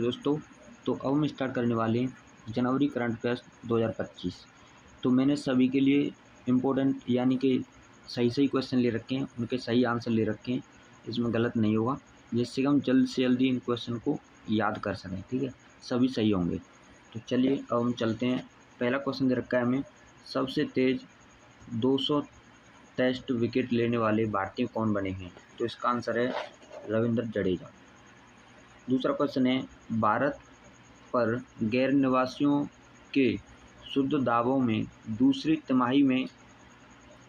दोस्तों, तो अब हम स्टार्ट करने वाले हैं जनवरी करंट अफेयर्स 2025। तो मैंने सभी के लिए इम्पोर्टेंट यानी कि सही क्वेश्चन ले रखे हैं, उनके सही आंसर ले रखे हैं, इसमें गलत नहीं होगा, जिससे कि हम जल्द से जल्दी इन क्वेश्चन को याद कर सकें। ठीक है, सभी सही होंगे। तो चलिए अब हम चलते हैं। पहला क्वेश्चन दे रखा है हमें, सबसे तेज़ 200 टेस्ट विकेट लेने वाले भारतीय कौन बने हैं? तो इसका आंसर है रविंद्र जडेजा। दूसरा क्वेश्चन है, भारत पर गैर निवासियों के शुद्ध दावों में दूसरी तिमाही में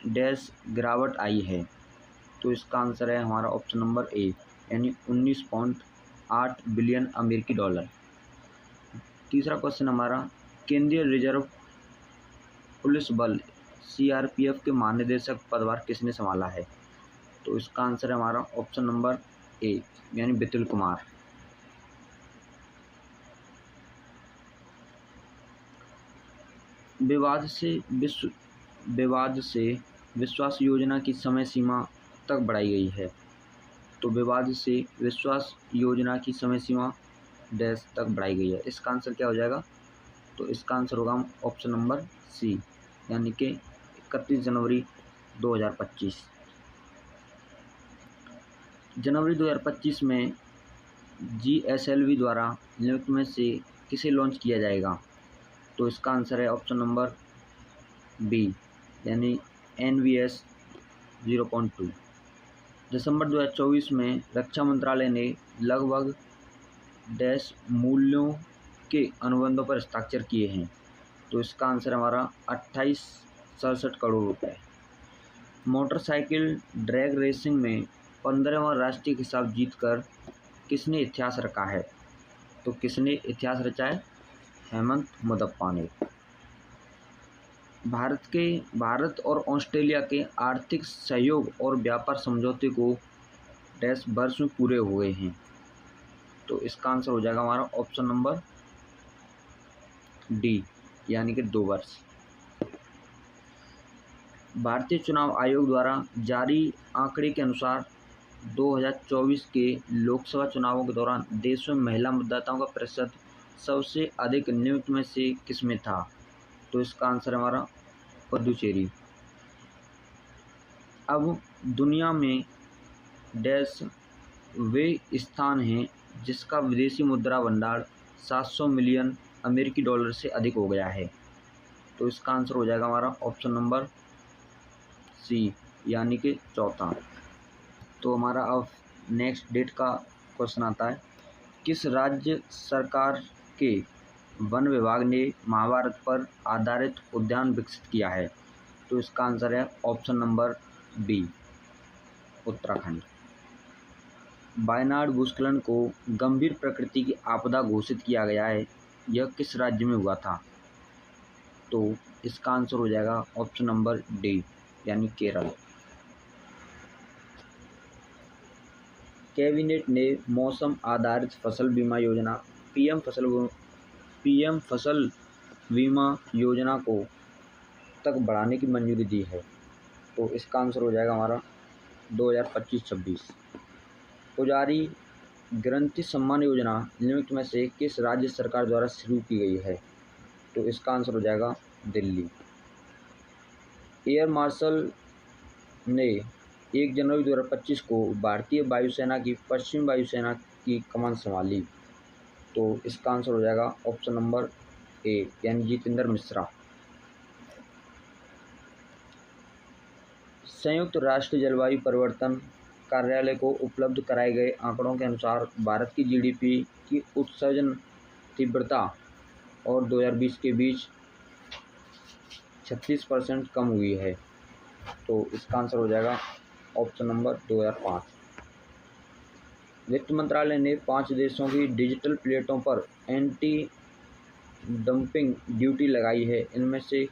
डैश गिरावट आई है? तो इसका आंसर है हमारा ऑप्शन नंबर ए, यानी 19.8 बिलियन अमेरिकी डॉलर। तीसरा क्वेश्चन हमारा, केंद्रीय रिजर्व पुलिस बल सीआरपीएफ के महानिदेशक पदभार किसने संभाला है? तो इसका आंसर है हमारा ऑप्शन नंबर ए, यानी बितुल कुमार। विवाद से विश्वास योजना की समय सीमा तक बढ़ाई गई है। तो विवाद से विश्वास योजना की समय सीमा डैश तक बढ़ाई गई है। इसका आंसर क्या हो जाएगा? तो इसका आंसर होगा ऑप्शन नंबर सी, यानी कि 31 जनवरी 2025। जनवरी 2025 में GSLV द्वारा निम्नलिखित में से किसे लॉन्च किया जाएगा? तो इसका आंसर है ऑप्शन नंबर बी, यानी NVS 0.2। दिसंबर 2024 में रक्षा मंत्रालय ने लगभग डैश मूल्यों के अनुबंधों पर हस्ताक्षर किए हैं। तो इसका आंसर हमारा 2867 करोड़ रुपए। मोटरसाइकिल ड्रैग रेसिंग में 15वां राष्ट्रीय खिताब जीतकर किसने इतिहास रखा है? तो किसने इतिहास रचा है? हेमंत मुदप्पा ने। भारत और ऑस्ट्रेलिया के आर्थिक सहयोग और व्यापार समझौते को डैश वर्ष में पूरे हुए हैं। तो इसका आंसर हो जाएगा हमारा ऑप्शन नंबर डी, यानी कि 2 वर्ष। भारतीय चुनाव आयोग द्वारा जारी आंकड़े के अनुसार 2024 के लोकसभा चुनावों के दौरान देश में महिला मतदाताओं का प्रतिशत सबसे अधिक निम्नलिखित में से किसमें था? तो इसका आंसर हमारा पुडुचेरी। अब दुनिया में डैश वे स्थान हैं जिसका विदेशी मुद्रा भंडार 700 मिलियन अमेरिकी डॉलर से अधिक हो गया है। तो इसका आंसर हो जाएगा हमारा ऑप्शन नंबर सी, यानी कि चौथा। तो हमारा अब नेक्स्ट डेट का क्वेश्चन आता है, किस राज्य सरकार के वन विभाग ने महाभारत पर आधारित उद्यान विकसित किया है? तो इसका आंसर है option number B, Uttarakhand. Wayanad भूस्खलन को गंभीर प्रकृति की आपदा घोषित किया गया है, यह किस राज्य में हुआ था? तो इसका आंसर हो जाएगा ऑप्शन नंबर डी, यानी केरल। कैबिनेट ने मौसम आधारित फसल बीमा योजना पीएम फसल बीमा योजना को तक बढ़ाने की मंजूरी दी है। तो इसका आंसर हो जाएगा हमारा 2025-26। पुजारी ग्रंथि सम्मान योजना निम्नलिखित में से किस राज्य सरकार द्वारा शुरू की गई है? तो इसका आंसर हो जाएगा दिल्ली। एयर मार्शल ने 1 जनवरी 2025 को भारतीय वायुसेना की पश्चिम वायुसेना की कमान संभाली। तो इसका आंसर हो जाएगा ऑप्शन नंबर ए, यानी जितेंद्र मिश्रा। संयुक्त राष्ट्र जलवायु परिवर्तन कार्यालय को उपलब्ध कराए गए आंकड़ों के अनुसार भारत की GDP की उत्सर्जन तीव्रता और 2020 के बीच 36% कम हुई है। तो इसका आंसर हो जाएगा ऑप्शन नंबर 2005। वित्त मंत्रालय ने 5 देशों की डिजिटल प्लेटों पर एंटी डंपिंग ड्यूटी लगाई है, इनमें से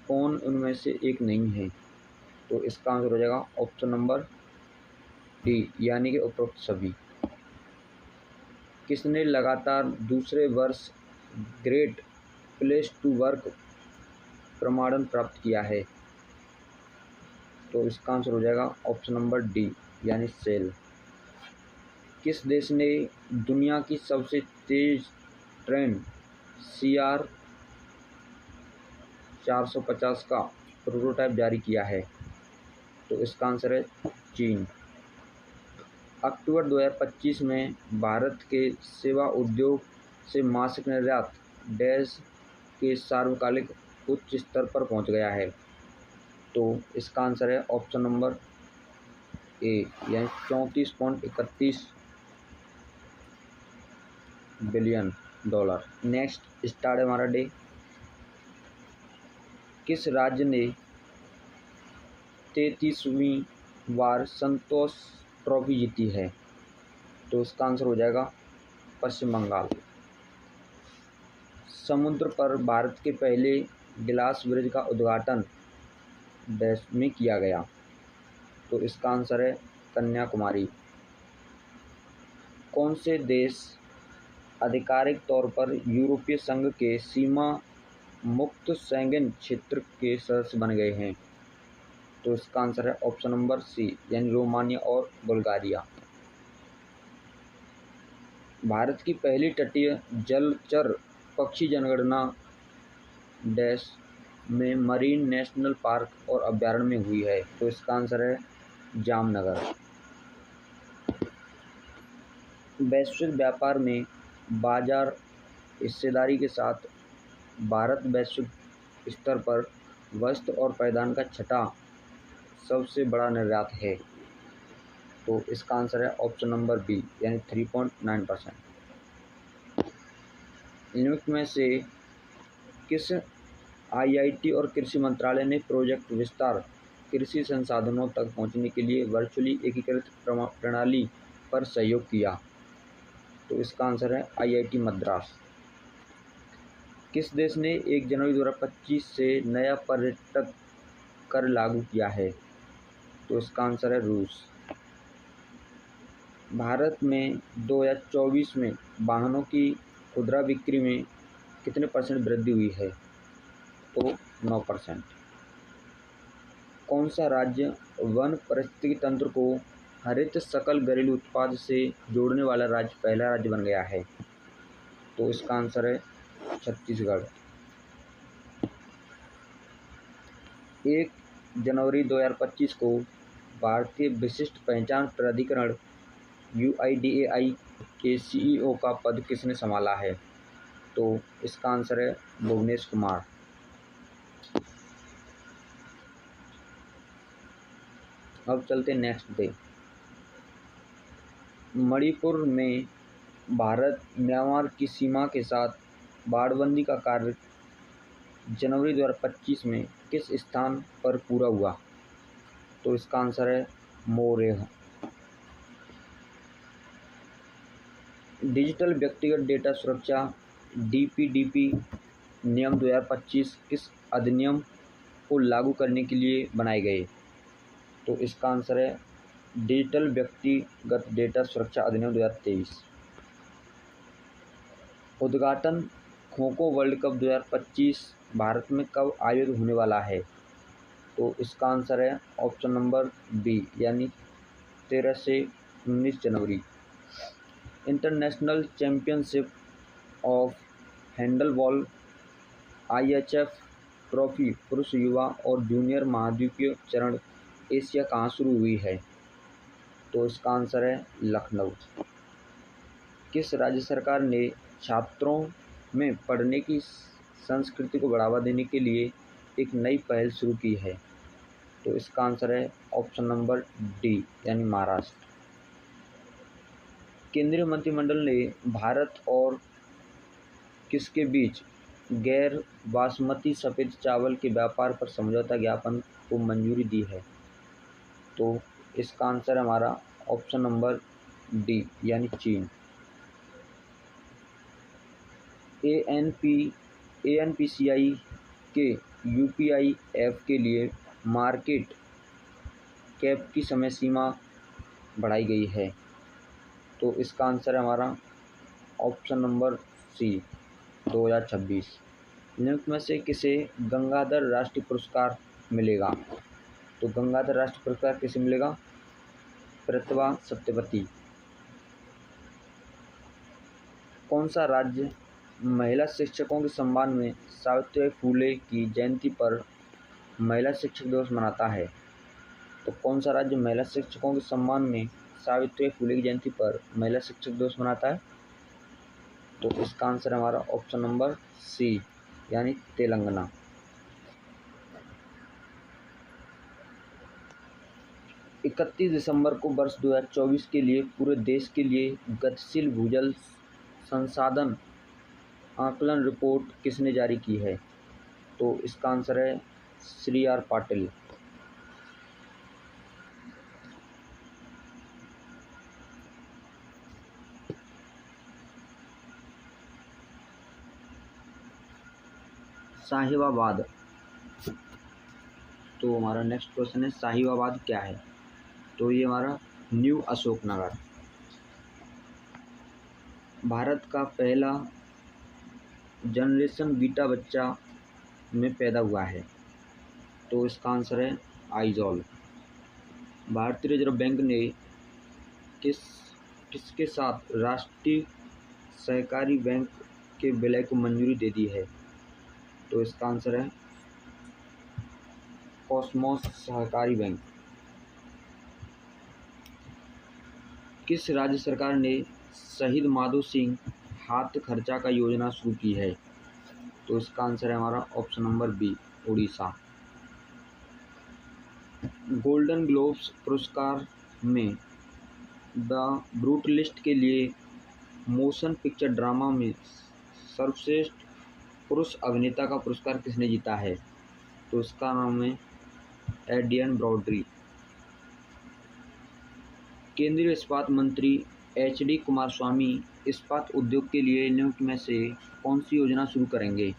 कौन उनमें से एक नहीं है? तो इसका आंसर हो जाएगा ऑप्शन नंबर डी, यानी कि उपरोक्त सभी। किसने लगातार दूसरे वर्ष ग्रेट प्लेस टू वर्क प्रमाणन प्राप्त किया है? तो इसका आंसर हो जाएगा ऑप्शन नंबर डी, यानी सेल। किस देश ने दुनिया की सबसे तेज़ ट्रेन CR 450 का प्रोटोटाइप जारी किया है? तो इसका आंसर है चीन। अक्टूबर 2025 में भारत के सेवा उद्योग से मासिक निर्यात डैश के सार्वकालिक उच्च स्तर पर पहुंच गया है। तो इसका आंसर है ऑप्शन नंबर ए, यानी 34.31 बिलियन डॉलर। नेक्स्ट स्टार्ट है हमारा डे। किस राज्य ने 33वीं बार संतोष ट्रॉफी जीती है? तो इसका आंसर हो जाएगा पश्चिम बंगाल। समुद्र पर भारत के पहले गिलास ब्रिज का उद्घाटन डैश में किया गया? तो इसका आंसर है कन्याकुमारी। कौन से देश आधिकारिक तौर पर यूरोपीय संघ के सीमा मुक्त शेंगेन क्षेत्र के सदस्य बन गए हैं? तो इसका आंसर है ऑप्शन नंबर सी, यानी रोमानिया और बुल्गारिया। भारत की पहली तटीय जलचर पक्षी जनगणना डैश में मरीन नेशनल पार्क और अभ्यारण्य में हुई है? तो इसका आंसर है जामनगर। वैश्विक व्यापार में बाजार हिस्सेदारी के साथ भारत वैश्विक स्तर पर वस्त्र और पायदान का छठा सबसे बड़ा निर्यात है। तो इसका आंसर है ऑप्शन नंबर बी, यानी 3.9%। निम्नलिखित में से किस IIT और कृषि मंत्रालय ने प्रोजेक्ट विस्तार कृषि संसाधनों तक पहुंचने के लिए वर्चुअली एकीकृत प्रणाली पर सहयोग किया? तो इसका आंसर है IIT मद्रास। किस देश ने 1 जनवरी 2025 से नया पर्यटक कर लागू किया है? तो इसका आंसर है रूस। भारत में 2024 में वाहनों की खुदरा बिक्री में कितने % वृद्धि हुई है? तो 9%। कौन सा राज्य वन पारिस्थितिकी तंत्र को हरित सकल घरेलू उत्पाद से जोड़ने वाला पहला राज्य बन गया है? तो इसका आंसर है छत्तीसगढ़। 1 जनवरी 2025 को भारतीय विशिष्ट पहचान प्राधिकरण UIDAI के CEO का पद किसने संभाला है? तो इसका आंसर है भुवनेश कुमार। अब चलते नेक्स्ट डे। मणिपुर में भारत म्यांमार की सीमा के साथ बाड़बंदी का कार्य जनवरी 2025 में किस स्थान पर पूरा हुआ? तो इसका आंसर है मोरेह। डिजिटल व्यक्तिगत डेटा सुरक्षा DPDP नियम 2025 किस अधिनियम को लागू करने के लिए बनाए गए? तो इसका आंसर है डिजिटल व्यक्तिगत डेटा सुरक्षा अधिनियम 2023। उद्घाटन खो खो वर्ल्ड कप 2025 भारत में कब आयोजित होने वाला है? तो इसका आंसर है ऑप्शन नंबर बी, यानी 13 से 19 जनवरी। International championship of handball IHF trophy पुरुष युवा और जूनियर महाद्वीपीय चरण एशिया कहाँ शुरू हुई है? तो इसका आंसर है लखनऊ। किस राज्य सरकार ने छात्रों में पढ़ने की संस्कृति को बढ़ावा देने के लिए एक नई पहल शुरू की है? तो इसका आंसर है ऑप्शन नंबर डी, यानी महाराष्ट्र। केंद्रीय मंत्रिमंडल ने भारत और किसके बीच गैर बासमती सफ़ेद चावल के व्यापार पर समझौता ज्ञापन को मंजूरी दी है? तो इसका आंसर हमारा ऑप्शन नंबर डी, यानी चीन। ANPCI के UPIF के लिए मार्केट कैप की समय सीमा बढ़ाई गई है? तो इसका आंसर है हमारा ऑप्शन नंबर सी, 2026। निम्नलिखित में से किसे गंगाधर राष्ट्रीय पुरस्कार मिलेगा? तो गंगाधर राष्ट्रीय पुरस्कार किसे मिलेगा? प्रतिभा सत्यवती। कौन सा राज्य महिला शिक्षकों के सम्मान में सावित्रीबाई फूले की जयंती पर महिला शिक्षक दिवस मनाता है? तो कौन सा राज्य महिला शिक्षकों के सम्मान में सावित्रीबाई फूले की जयंती पर महिला शिक्षक दिवस मनाता है? तो इसका आंसर हमारा ऑप्शन नंबर सी यानी तेलंगाना। 31 दिसंबर को वर्ष 2024 के लिए पूरे देश के लिए गतिशील भूजल संसाधन आकलन रिपोर्ट किसने जारी की है? तो इसका आंसर है श्री आर पाटिल। साहिबाबाद। तो हमारा नेक्स्ट क्वेश्चन है साहिबाबाद क्या है? तो ये हमारा न्यू अशोकनगर भारत का पहला जनरेशन बीटा बच्चा में पैदा हुआ है। तो इसका आंसर है आइजॉल। भारतीय रिजर्व बैंक ने किसके साथ राष्ट्रीय सहकारी बैंक के विलय को मंजूरी दे दी है? तो इसका आंसर है कॉसमॉस सहकारी बैंक। किस राज्य सरकार ने शहीद माधो सिंह हाथ खर्चा का योजना शुरू की है? तो इसका आंसर है हमारा option number B Orissa. Golden globes पुरस्कार में द ब्रूटलिस्ट के लिए मोशन पिक्चर ड्रामा में सर्वश्रेष्ठ पुरुष अभिनेता का पुरस्कार किसने जीता है? तो इसका नाम है एड्रियन ब्रॉडी। केंद्रीय इस्पात मंत्री एच.डी. कुमारस्वामी इस्पात उद्योग के लिए निम्नलिखित में से कौन सी योजना शुरू करेंगे?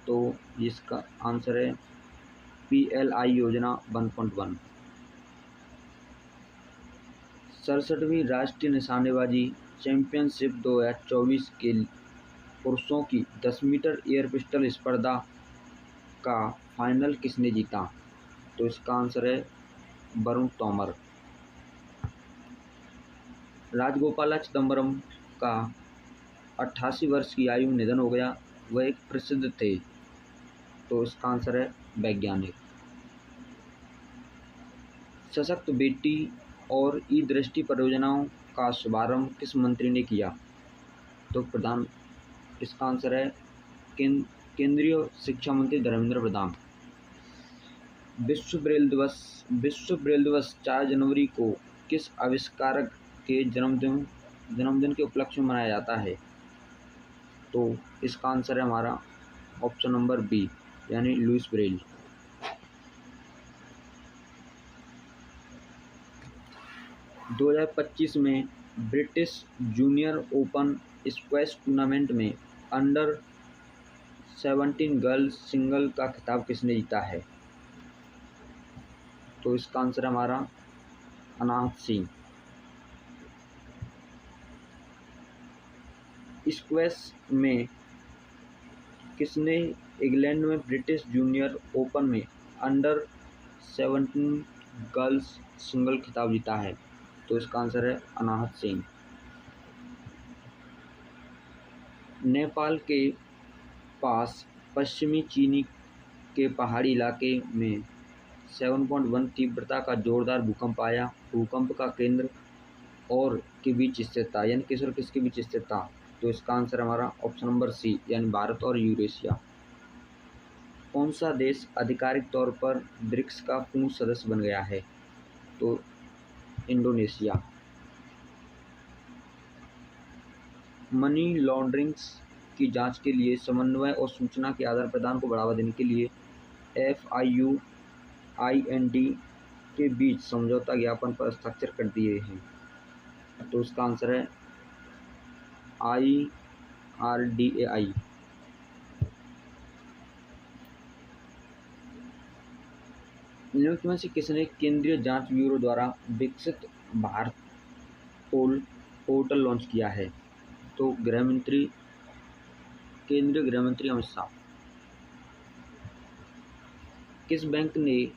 तो इसका आंसर है PLI योजना 1.1। 67वीं राष्ट्रीय निशानेबाजी चैंपियनशिप 2024 के पुरुषों की 10 मीटर एयर पिस्टल स्पर्धा का फाइनल किसने जीता? तो इसका आंसर है वरुण तोमर। राजगोपाल चिदम्बरम का 88 वर्ष की आयु में निधन हो गया। वह एक प्रसिद्ध थे। तो इसका आंसर है वैज्ञानिक। सशक्त बेटी और ई दृष्टि परियोजनाओं का शुभारंभ किस मंत्री ने किया? तो इसका आंसर है केंद्रीय शिक्षा मंत्री धर्मेंद्र प्रधान। विश्व ब्रेल दिवस 4 जनवरी को किस आविष्कारक के जन्मदिन के उपलक्ष्य में मनाया जाता है? तो इसका आंसर है हमारा ऑप्शन नंबर बी यानी लुईस ब्रेल। – 2025 में British junior open squash tournament में अंडर 17 गर्ल्स सिंगल का खिताब किसने जीता है? तो इसका आंसर हमारा अनाहत सिंह। स्क्वैश में किसने इंग्लैंड में ब्रिटिश जूनियर ओपन में अंडर 17 गर्ल्स सिंगल खिताब जीता है? तो इसका आंसर है अनाहत सिंह। नेपाल के पास पश्चिमी चीनी के पहाड़ी इलाके में 7.1 तीव्रता का जोरदार भूकंप आया। भूकंप का केंद्र और के बीच स्थित था, यानी किस और किसके बीच स्थित था? तो इसका आंसर हमारा ऑप्शन नंबर सी यानी भारत और यूरेशिया। कौन सा देश आधिकारिक तौर पर ब्रिक्स का पूर्ण सदस्य बन गया है? तो इंडोनेशिया। मनी लॉन्ड्रिंग की जांच के लिए समन्वय और सूचना के आदान प्रदान को बढ़ावा देने के लिए FIU IND के बीच समझौता ज्ञापन पर हस्ताक्षर कर दिए हैं। तो इसका आंसर है IRDAI। निम्नलिखित में से किसने केंद्रीय जांच ब्यूरो द्वारा विकसित भारत पोर्टल लॉन्च किया है? तो केंद्रीय गृह मंत्री अमित शाह। किस बैंक ने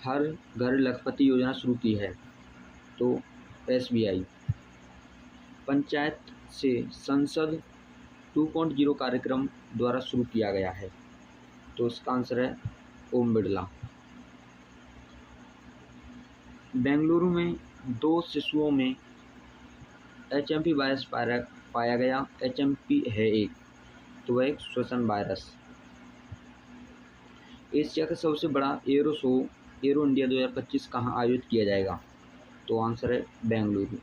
हर घर लखपति योजना शुरू की है? तो SBI। पंचायत से संसद 2.0 कार्यक्रम द्वारा शुरू किया गया है? तो इसका आंसर है ओम बिरला। बेंगलुरु में 2 शिशुओं में HMP वायरस पाया गया। HMP है एक, तो वह एक श्वसन वायरस। एशिया का सबसे बड़ा एरो शो एरो इंडिया 2025 कहाँ आयोजित किया जाएगा? तो आंसर है Bengaluru.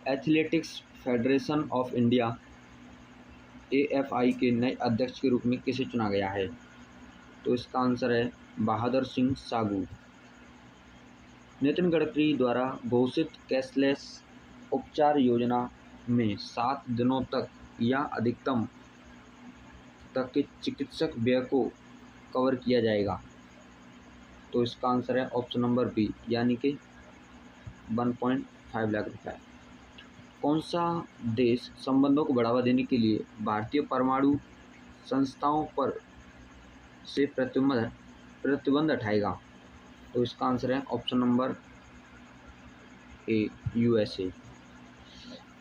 Athletics federation of India AFI के नए अध्यक्ष के रूप में किसे चुना गया है? तो इसका आंसर है बहादुर सिंह सागू। नितिन गडकरी द्वारा घोषित कैशलेस उपचार योजना में 7 दिनों तक या अधिकतम तक के चिकित्सक व्यय को कवर किया जाएगा। तो इसका आंसर है ऑप्शन नंबर बी, यानी कि 1.5 लाख रुपये। कौन सा देश संबंधों को बढ़ावा देने के लिए भारतीय परमाणु संस्थाओं पर से प्रतिबंध हटाएगा? तो इसका आंसर है ऑप्शन नंबर ए, USA।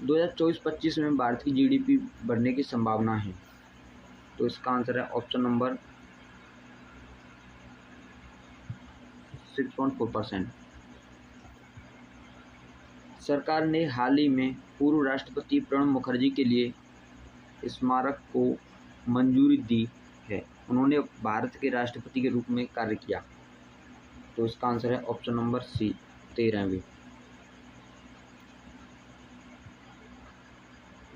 2024-25 में भारत की GDP बढ़ने की संभावना है? तो इसका आंसर है ऑप्शन नंबर 6.4%। सरकार ने हाल ही में पूर्व राष्ट्रपति प्रणब मुखर्जी के लिए स्मारक को मंजूरी दी है। उन्होंने भारत के राष्ट्रपति के रूप में कार्य किया। तो इसका आंसर है ऑप्शन नंबर सी, 13वीं।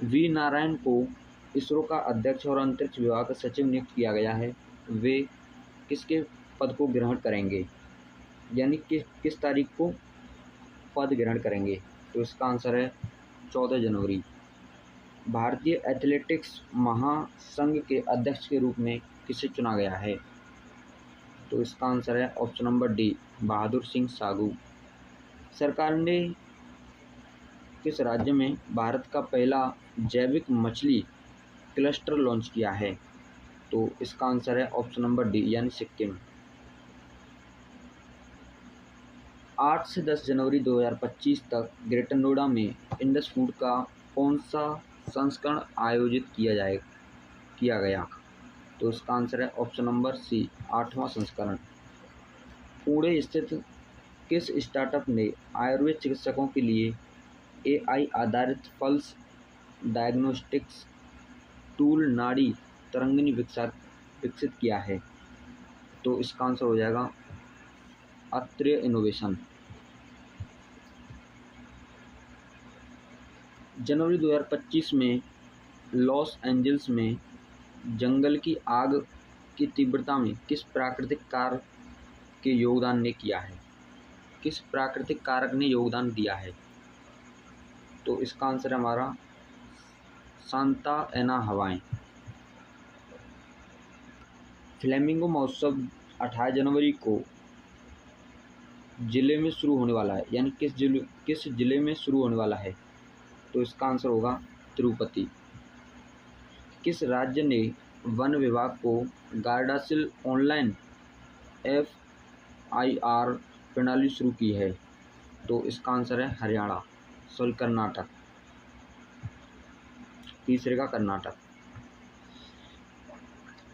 वी नारायण को इसरो का अध्यक्ष और अंतरिक्ष विभाग का सचिव नियुक्त किया गया है। वे किसके पद को ग्रहण करेंगे, यानी कि किस तारीख को पद ग्रहण करेंगे? तो इसका आंसर है 14 जनवरी। भारतीय एथलेटिक्स महासंघ के अध्यक्ष के रूप में किसे चुना गया है? तो इसका आंसर है option number D, Bahadur Singh सागू। सरकार ने किस राज्य में भारत का पहला जैविक मछली क्लस्टर लॉन्च किया है? तो इसका आंसर है ऑप्शन नंबर डी, यानी सिक्किम। 8 से 10 जनवरी 2025 तक ग्रेटर नोएडा में इंडस फूड का कौन सा संस्करण आयोजित किया गया? तो इसका आंसर है ऑप्शन नंबर सी, 8वां संस्करण। पुणे स्थित किस स्टार्टअप ने आयुर्वेद चिकित्सकों के लिए AI आधारित पल्स डायग्नोस्टिक्स टूल नाड़ी तरंगिणी विकसित किया है? तो इसका आंसर हो जाएगा अत्रेय इनोवेशन। जनवरी 2025 में लॉस एंजल्स में जंगल की आग की तीव्रता में किस प्राकृतिक कारक के योगदान ने किया है? किस प्राकृतिक कारक ने योगदान दिया है? तो इसका आंसर है हमारा सांता एना हवाएं। फ्लेमिंगो महोत्सव 18 जनवरी को जिले में शुरू होने वाला है, यानी किस जिले में शुरू होने वाला है? तो इसका आंसर होगा तिरुपति। किस राज्य ने वन विभाग को गार्डासिल ऑनलाइन FIR प्रणाली शुरू की है? तो इसका आंसर है हरियाणा, सॉरी कर्नाटक। तीसरे का कर्नाटक।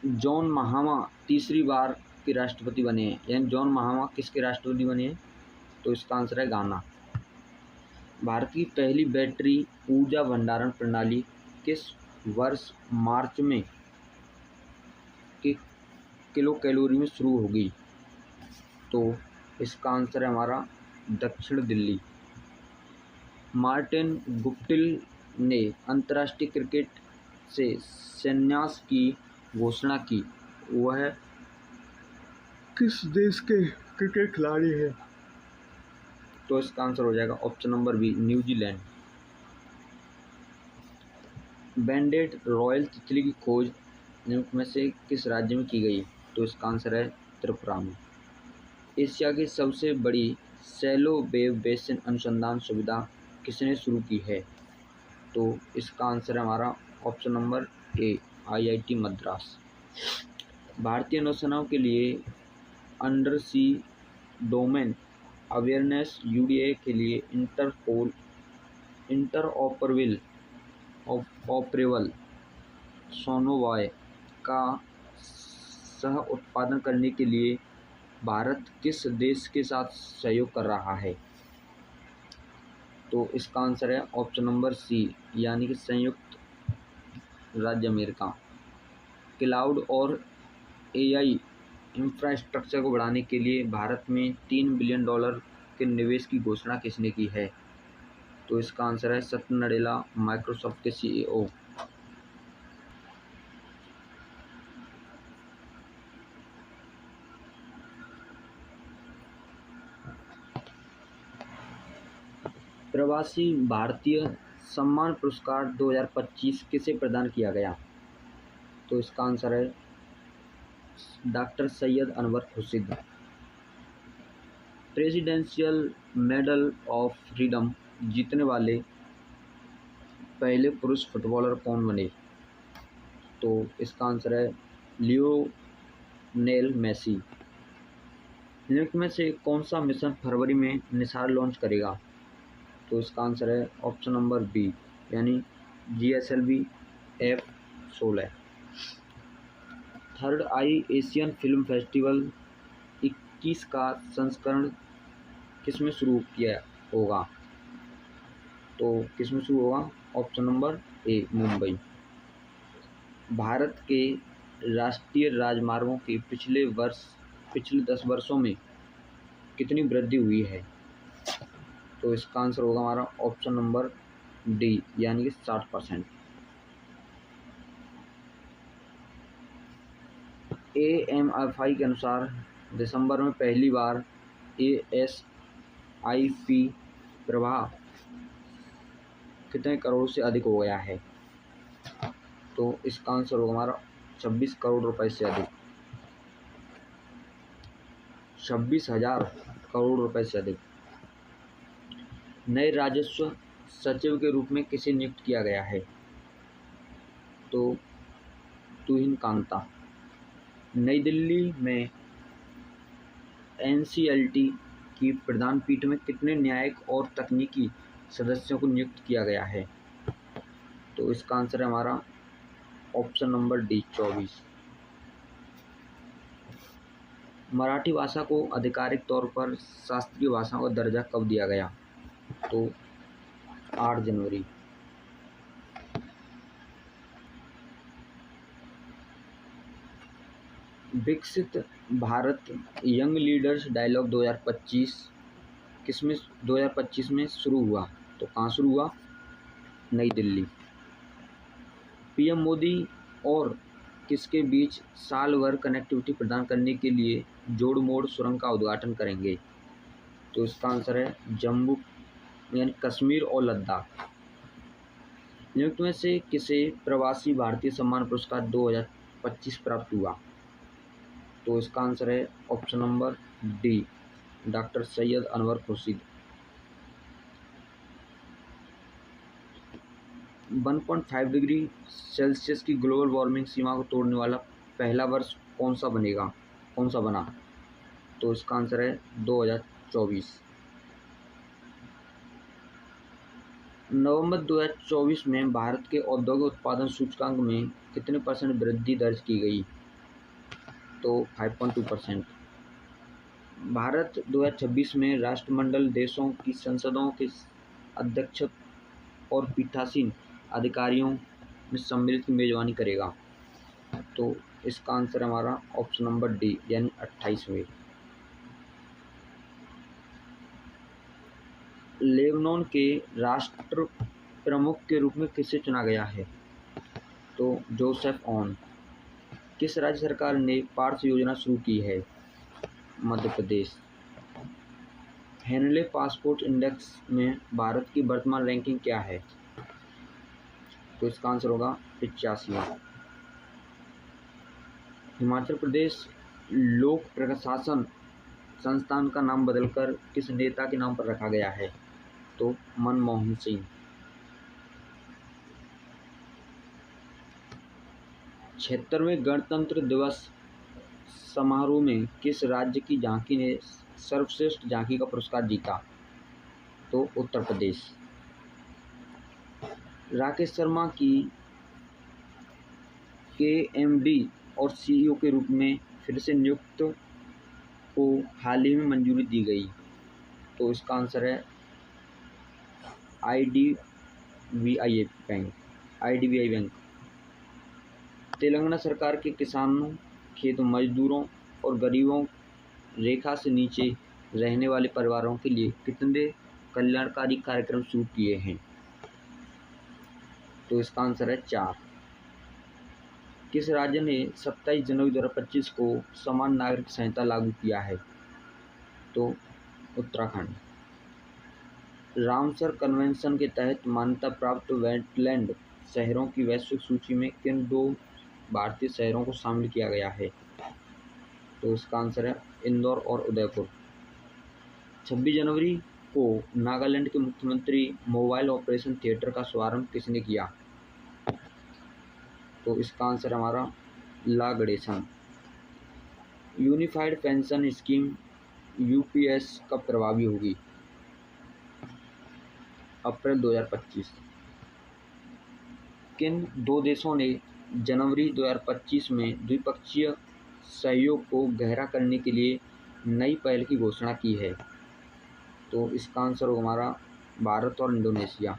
जॉन महामा तीसरी बार के राष्ट्रपति बने हैं, यानी जॉन महामा किसके राष्ट्रपति बने हैं? तो इसका आंसर है गाना। भारत की पहली बैटरी ऊर्जा भंडारण प्रणाली किस वर्ष मार्च में किलो कैलोरी में शुरू होगी? तो इसका आंसर है हमारा दक्षिण दिल्ली। मार्टिन गुप्टिल ने अंतर्राष्ट्रीय क्रिकेट से संन्यास की घोषणा की। वह किस देश के क्रिकेट खिलाड़ी हैं? तो इसका आंसर हो जाएगा option number B, New Zealand. Banded royal तितली की खोज निम्न में से किस राज्य में की गई? तो इसका आंसर है त्रिपुरा में। एशिया की सबसे बड़ी शैलो वेव बेसिन अनुसंधान सुविधा किसने शुरू की है? तो इसका आंसर है हमारा option number A, IIT Madras. भारतीय नौसेनाओं के लिए अंडर सी डोमेन अवेयरनेस यूडीए के लिए इंटरऑपरेबल सोनोवाय का सह उत्पादन करने के लिए भारत किस देश के साथ सहयोग कर रहा है? तो इसका आंसर है ऑप्शन नंबर सी, यानी कि संयुक्त राज्य अमेरिका। क्लाउड और एआई इंफ्रास्ट्रक्चर को बढ़ाने के लिए भारत में $3 बिलियन के निवेश की घोषणा किसने की है? तो इसका आंसर है सत्य नडेला, माइक्रोसॉफ्ट के सीईओ। प्रवासी भारतीय सम्मान पुरस्कार 2025 किसे प्रदान किया गया? तो इसका आंसर है doctor Syed Anwar Khurshid. Presidential medal of freedom जीतने वाले पहले पुरुष फुटबॉलर कौन बने? तो इसका आंसर है लियोनेल मेसी। निम्न में से कौन सा मिशन फरवरी में निसार लॉन्च करेगा? तो इसका आंसर है ऑप्शन नंबर बी, यानी GSLV F-16। थर्ड आई एशियन फिल्म फेस्टिवल 21 का संस्करण किसमें शुरू किया होगा? तो किसमें शुरू होगा? Option number A, Mumbai. Bharat के राष्ट्रीय राजमार्गों की पिछले 10 वर्षों में कितनी वृद्धि हुई है? तो इसका आंसर होगा हमारा ऑप्शन नंबर डी, यानी कि 60%। AMFI के अनुसार दिसंबर में पहली बार ASIP प्रवाह कितने करोड़ से अधिक हो गया है? तो इसका आंसर होगा हमारा 26 करोड़ रुपए से अधिक, 26,000 करोड़ रुपए से अधिक। नए राजस्व सचिव के रूप में किसे नियुक्त किया गया है? तो तुहिन कांता। नई दिल्ली में NCLT की प्रधान पीठ में कितने न्यायिक और तकनीकी सदस्यों को नियुक्त किया गया है? तो इसका आंसर है हमारा ऑप्शन नंबर डी, 24। मराठी भाषा को आधिकारिक तौर पर शास्त्रीय भाषा का दर्जा कब दिया गया? तो 8 जनवरी। विकसित भारत यंग लीडर्स डायलॉग 2025 में शुरू हुआ? तो कहाँ शुरू हुआ? नई दिल्ली। PM मोदी और किसके बीच साल भर कनेक्टिविटी प्रदान करने के लिए जोड़ मोड़ सुरंग का उद्घाटन करेंगे? तो इसका आंसर है जम्मू, यानी कश्मीर और लद्दाख। निम्न में से किसे प्रवासी भारतीय सम्मान पुरस्कार 2025 प्राप्त हुआ? तो इसका आंसर है option number D, doctor Syed Anwar Khurshid. 1.5 degree Celsius की ग्लोबल वार्मिंग सीमा को तोड़ने वाला पहला वर्ष कौन सा बना? तो इसका आंसर है 2024। नवंबर 2024 में भारत के औद्योगिक उत्पादन सूचकांक में कितने % वृद्धि दर्ज की गई? तो 5.2%। भारत 2026 में राष्ट्रमंडल देशों की संसदों के अध्यक्ष और पीठासीन अधिकारियों में सम्मिलित की मेजबानी करेगा? तो इसका आंसर हमारा ऑप्शन नंबर डी, यानी 28वें। लेबनान के राष्ट्र प्रमुख के रूप में किसे चुना गया है? तो जोसेफ ऑन। किस राज्य सरकार ने पार्स योजना शुरू की है? Madhya Pradesh. Henley passport index में भारत की वर्तमान रैंकिंग क्या है? तो इसका आंसर होगा 85वां। हिमाचल प्रदेश लोक प्रशासन संस्थान का नाम बदलकर किस नेता के नाम पर रखा गया है? तो मनमोहन सिंह। 76वें गणतंत्र दिवस समारोह में किस राज्य की झांकी ने सर्वश्रेष्ठ झांकी का पुरस्कार जीता? तो उत्तर प्रदेश। राकेश शर्मा की KMD और CEO के रूप में फिर से नियुक्त को हाल ही में मंजूरी दी गई। तो इसका आंसर है IDBI बैंक। तेलंगाना सरकार के किसानों, खेत मजदूरों और गरीबों रेखा से नीचे रहने वाले परिवारों के लिए कितने कल्याणकारी कार्यक्रम शुरू किए हैं? तो इसका आंसर है 4। किस राज्य ने 27 जनवरी 2025 को समान नागरिक संहिता लागू किया है? तो उत्तराखंड। रामसर कन्वेंशन के तहत मान्यता प्राप्त वेटलैंड शहरों की वैश्विक सूची में किन 2 भारतीय शहरों को शामिल किया गया है? तो इसका आंसर है इंदौर और उदयपुर। 26 जनवरी को नागालैंड के मुख्यमंत्री मोबाइल ऑपरेशन थिएटर का शुभारंभ किसने किया? तो इसका आंसर हमारा La Ganesan. Unified pension scheme UPS कब प्रभावी होगी? अप्रैल 2025। किन 2 देशों ने जनवरी 2025 में द्विपक्षीय सहयोग को गहरा करने के लिए नई पहल की घोषणा की है? तो इसका आंसर होगा हमारा भारत और इंडोनेशिया।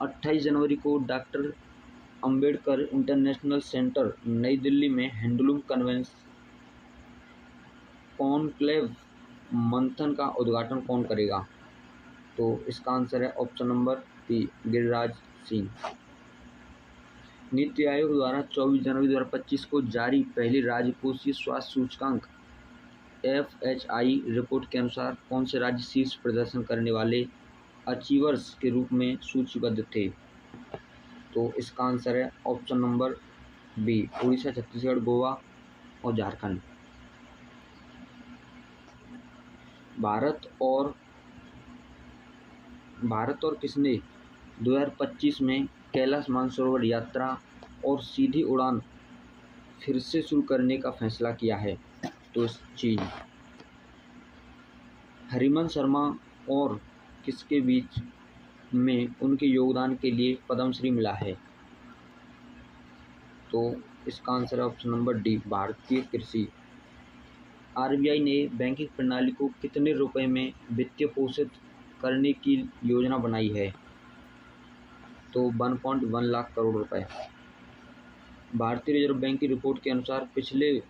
28 जनवरी को डॉक्टर अंबेडकर इंटरनेशनल सेंटर नई दिल्ली में हैंडलूम कॉन्क्लेव मंथन का उद्घाटन कौन करेगा? तो इसका आंसर है ऑप्शन नंबर 3 गिरिराज सिंह। नीति आयोग द्वारा 24 जनवरी 2025 को जारी पहली राजकोषीय स्वास्थ्य सूचकांक FHI रिपोर्ट के अनुसार कौन से राज्य शीर्ष प्रदर्शन करने वाले अचीवर्स के रूप में सूचीबद्ध थे? तो इसका आंसर है option number B Orissa, Chhattisgarh, Goa और झारखंड। भारत और किसने 2025 में कैलाश मानसरोवर यात्रा और सीधी उड़ान फिर से शुरू करने का फैसला किया है? तो चीन। हरिवंश शर्मा और किसके बीच में उनके योगदान के लिए पद्मश्री मिला है? तो इसका आंसर है ऑप्शन नंबर D भारतीय कृषि। RBI ने बैंकिंग प्रणाली को कितने रुपए में वित्तीय पोषित करने की योजना बनाई है? तो 1.1 लाख करोड़ रुपए। भारतीय रिजर्व बैंक की रिपोर्ट के अनुसार पिछले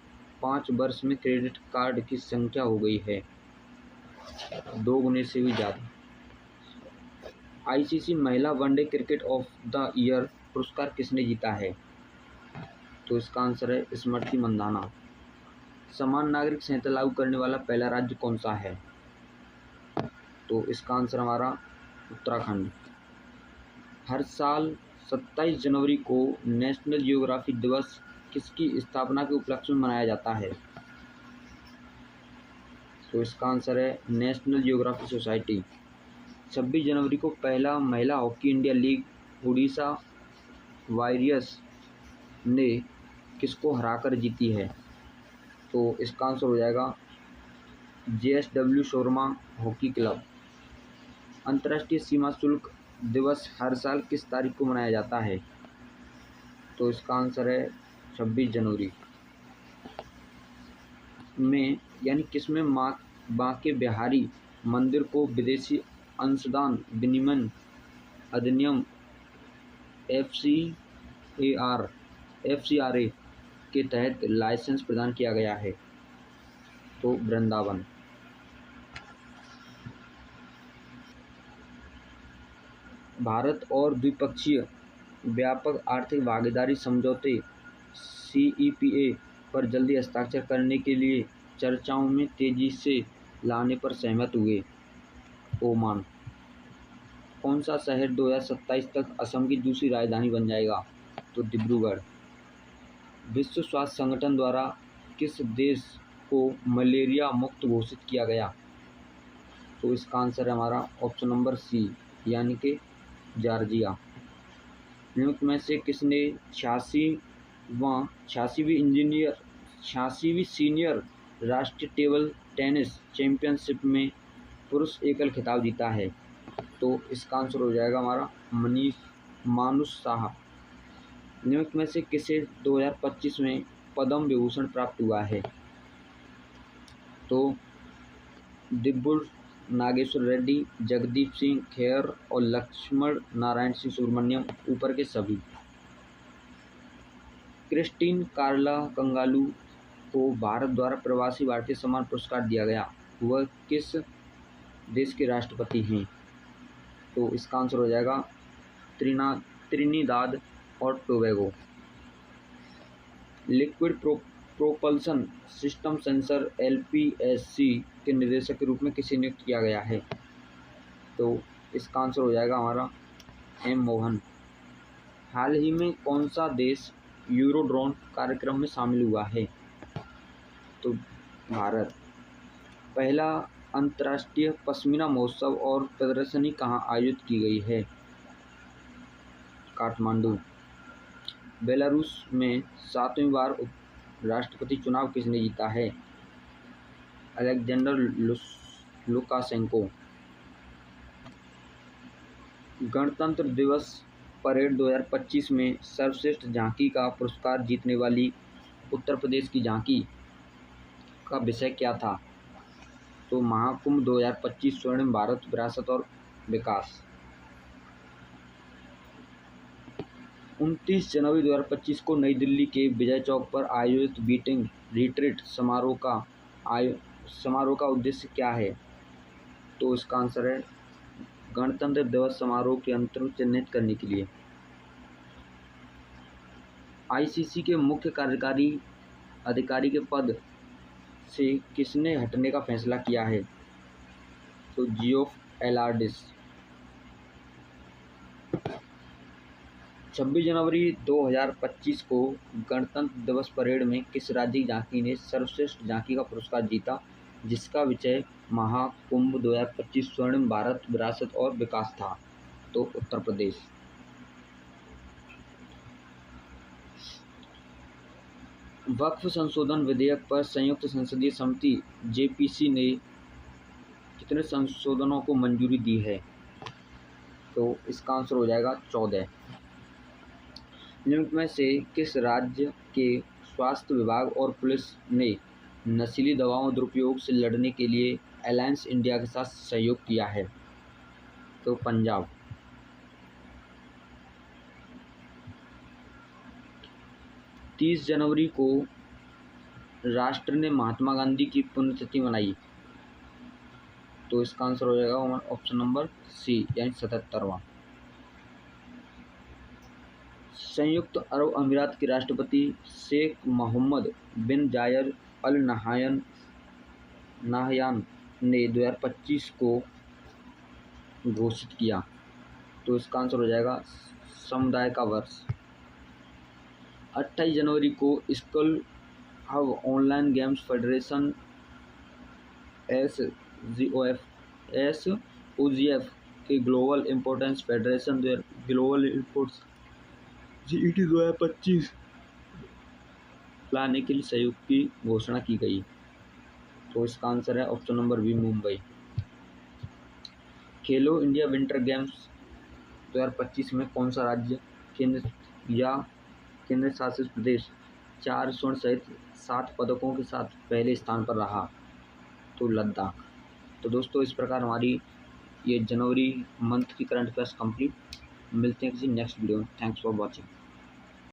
5 वर्ष में क्रेडिट कार्ड की संख्या हो गई है 2 गुने से भी ज़्यादा। ICC महिला one day cricket of the year पुरस्कार किसने जीता है? तो इसका आंसर है स्मृति मंदाना। समान नागरिक संहिता लागू करने वाला पहला राज्य कौन सा है? तो इसका आंसर हमारा उत्तराखंड। हर साल 27 जनवरी को नेशनल जियोग्राफी दिवस किसकी स्थापना के उपलक्ष्य में मनाया जाता है? तो इसका आंसर है नेशनल जियोग्राफी सोसाइटी। 26 जनवरी को पहला महिला hockey India league Orissa warriors ने किसको हराकर जीती है? तो इसका आंसर हो जाएगा JSW शोरमा हॉकी क्लब। अंतर्राष्ट्रीय सीमा शुल्क दिवस हर साल किस तारीख को मनाया जाता है? तो इसका आंसर है 26 जनवरी में, यानी किसमें बांके बिहारी मंदिर को विदेशी अंशदान विनिमय अधिनियम FCRA के तहत लाइसेंस प्रदान किया गया है? तो वृंदावन। भारत और द्विपक्षीय व्यापक आर्थिक भागीदारी समझौते CEPA पर जल्दी हस्ताक्षर करने के लिए चर्चाओं में तेजी से लाने पर सहमत हुए। ओमान। कौन सा शहर 2027 तक असम की दूसरी राजधानी बन जाएगा? तो डिब्रूगढ़। विश्व स्वास्थ्य संगठन द्वारा किस देश को मलेरिया मुक्त घोषित किया गया? तो इसका आंसर है हमारा ऑप्शन नंबर C यानी कि जॉर्जिया। निम्नलिखित में से किसने 86वीं सीनियर राष्ट्रीय टेबल टेनिस चैंपियनशिप में पुरुष एकल खिताब जीता है? तो इसका आंसर हो जाएगा हमारा मानुष साहा। निम्नलिखित में से किसे 2025 में पद्म विभूषण प्राप्त हुआ है? तो दिब्बुर नागेश्वर रेड्डी, जगदीप सिंह खेर और लक्ष्मण नारायण सिंह सुब्रमण्यम, ऊपर के सभी। क्रिस्टीन कार्ला कंगालू को भारत द्वारा प्रवासी भारतीय सम्मान पुरस्कार दिया गया, वह किस देश के राष्ट्रपति हैं? तो इसका आंसर हो जाएगा त्रिनिदाद और Tobago. Liquid propulsion system sensor LPSC के निदेशक के रूप में किसे नियुक्त किया गया है? तो इसका आंसर हो जाएगा हमारा M मोहन। हाल ही में कौन सा देश यूरोड्रोन कार्यक्रम में शामिल हुआ है? तो भारत। पहला अंतर्राष्ट्रीय पश्मीना महोत्सव और प्रदर्शनी कहाँ आयोजित की गई है? काठमांडू। बेलारूस में 7वीं बार राष्ट्रपति चुनाव किसने जीता है? Alexander Lukashenko. गणतंत्र दिवस परेड 2025 में सर्वश्रेष्ठ झांकी का पुरस्कार जीतने वाली उत्तर प्रदेश की झांकी का विषय क्या था? तो महाकुंभ 2025 स्वर्णिम भारत विरासत और विकास। 29 जनवरी 2025 को नई दिल्ली के विजय चौक पर आयोजित बीटिंग रिट्रीट समारोह का उद्देश्य क्या है? तो इसका आंसर है गणतंत्र दिवस समारोह के अंतर चिन्हित करने के लिए। ICC के मुख्य कार्यकारी अधिकारी के पद से किसने हटने का फैसला किया है? तो जियोफ एलार्डिस। 26 जनवरी 2025 को गणतंत्र दिवस परेड में किस राज्य की झांकी ने सर्वश्रेष्ठ झांकी का पुरस्कार जीता, जिसका विषय महाकुंभ 2025 स्वर्णिम भारत विरासत और विकास था? तो उत्तर प्रदेश। वक्फ संशोधन विधेयक पर संयुक्त संसदीय समिति JPC ने कितने संशोधनों को मंजूरी दी है? तो इसका आंसर हो जाएगा 14। निम्न में से किस राज्य के स्वास्थ्य विभाग और पुलिस ने नशीली दवाओं दुरुपयोग से लड़ने के लिए अलायंस इंडिया के साथ सहयोग किया है? तो पंजाब। 30 जनवरी को राष्ट्र ने महात्मा गांधी की पुण्यतिथि मनाई, तो इसका आंसर हो जाएगा ऑप्शन नंबर C यानी 77वां। संयुक्त अरब अमीरात के राष्ट्रपति शेख मोहम्मद बिन जायर अल नाहयान ने 2025 को घोषित किया, तो इसका आंसर हो जाएगा समुदाय का वर्ष। 28 जनवरी को school hub online games federation SOGF के global importance federation global imports GET 2025 लाने के लिए सहयोग की घोषणा की गई, तो इसका आंसर है ऑप्शन नंबर B मुंबई। खेलो इंडिया विंटर गेम्स 2025 में कौन सा राज्य केंद्र शासित प्रदेश 4 स्वर्ण सहित 7 पदकों के साथ पहले स्थान पर रहा? तो लद्दाख। तो दोस्तों इस प्रकार हमारी ये जनवरी मंथ की करंट अफेयर्स कंप्लीट। मिलते हैं किसी नेक्स्ट वीडियो में। Thanks for watching.